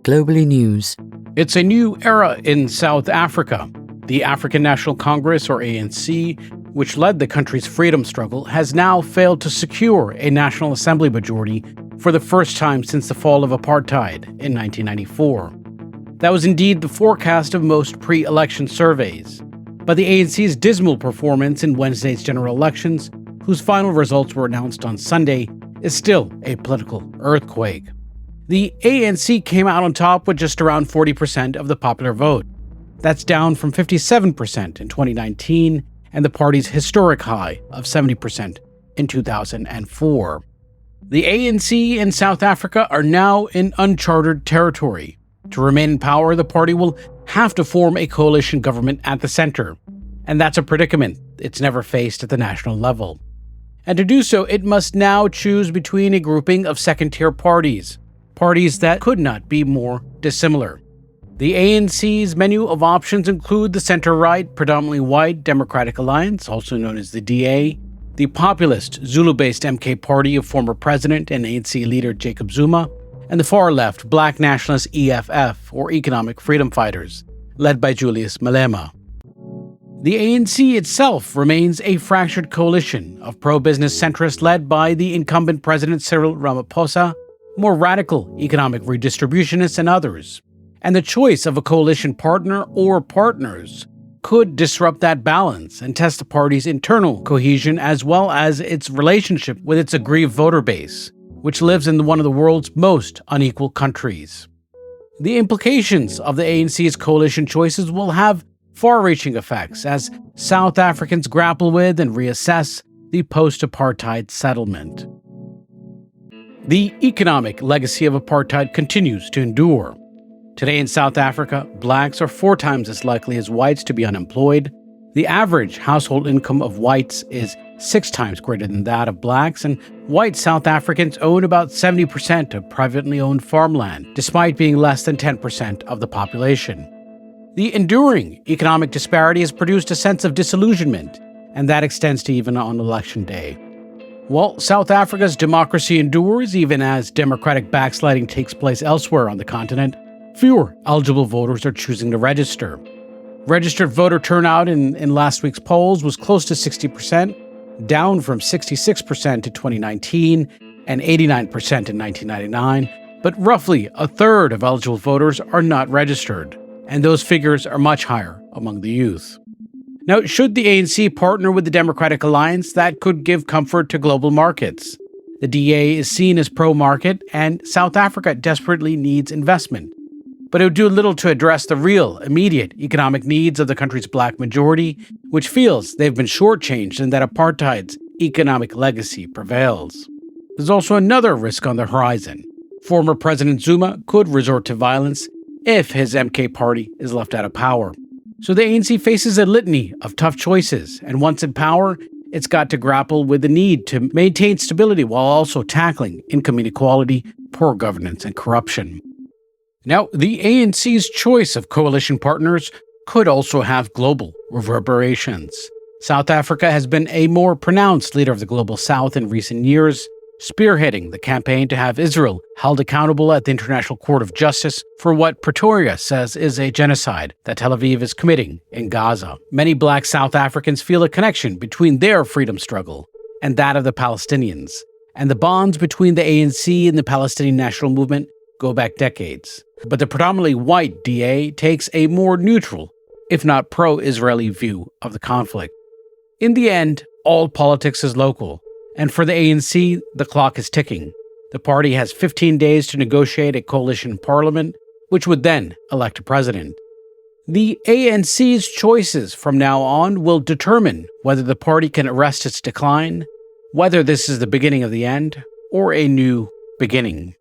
Globally News. It's a new era in South Africa. The African National Congress, or ANC, which led the country's freedom struggle, has now failed to secure a National Assembly majority for the first time since the fall of apartheid in 1994. That was indeed the forecast of most pre-election surveys. But the ANC's dismal performance in Wednesday's general elections, whose final results were announced on Sunday, is still a political earthquake. The ANC came out on top with just around 40% of the popular vote. That's down from 57% in 2019 and the party's historic high of 70% in 2004. The ANC and South Africa are now in uncharted territory. To remain in power, the party will have to form a coalition government at the center. And that's a predicament it's never faced at the national level. And to do so, it must now choose between a grouping of second-tier parties that could not be more dissimilar. The ANC's menu of options include the center-right, predominantly white Democratic Alliance, also known as the DA, the populist Zulu-based MK party of former President and ANC leader Jacob Zuma, and the far-left Black nationalist EFF, or Economic Freedom Fighters, led by Julius Malema. The ANC itself remains a fractured coalition of pro-business centrists led by the incumbent President Cyril Ramaphosa, more radical economic redistributionists, and others. And the choice of a coalition partner or partners could disrupt that balance and test the party's internal cohesion as well as its relationship with its aggrieved voter base, which lives in one of the world's most unequal countries. The implications of the ANC's coalition choices will have far-reaching effects as South Africans grapple with and reassess the post-apartheid settlement. The economic legacy of apartheid continues to endure. Today in South Africa, blacks are 4 times as likely as whites to be unemployed. The average household income of whites is 6 times greater than that of blacks, and white South Africans own about 70% of privately owned farmland, despite being less than 10% of the population. The enduring economic disparity has produced a sense of disillusionment, and that extends to even on election day. While South Africa's democracy endures, even as democratic backsliding takes place elsewhere on the continent, fewer eligible voters are choosing to register. Registered voter turnout in last week's polls was close to 60%, down from 66% in 2019 and 89% in 1999, but roughly a third of eligible voters are not registered, and those figures are much higher among the youth. Now, should the ANC partner with the Democratic Alliance, that could give comfort to global markets. The DA is seen as pro-market, and South Africa desperately needs investment. But it would do little to address the real, immediate economic needs of the country's black majority, which feels they've been shortchanged and that apartheid's economic legacy prevails. There's also another risk on the horizon. Former President Zuma could resort to violence if his MK party is left out of power. So the ANC faces a litany of tough choices, and once in power, it's got to grapple with the need to maintain stability while also tackling income inequality, poor governance, and corruption. Now, the ANC's choice of coalition partners could also have global reverberations. South Africa has been a more pronounced leader of the Global South in recent years, spearheading the campaign to have Israel held accountable at the International Court of Justice for what Pretoria says is a genocide that Tel Aviv is committing in Gaza. Many black South Africans feel a connection between their freedom struggle and that of the Palestinians, and the bonds between the ANC and the Palestinian National Movement go back decades. But the predominantly white DA takes a more neutral, if not pro-Israeli view of the conflict. In the end, all politics is local, and for the ANC, the clock is ticking. The party has 15 days to negotiate a coalition parliament, which would then elect a president. The ANC's choices from now on will determine whether the party can arrest its decline, whether this is the beginning of the end, or a new beginning.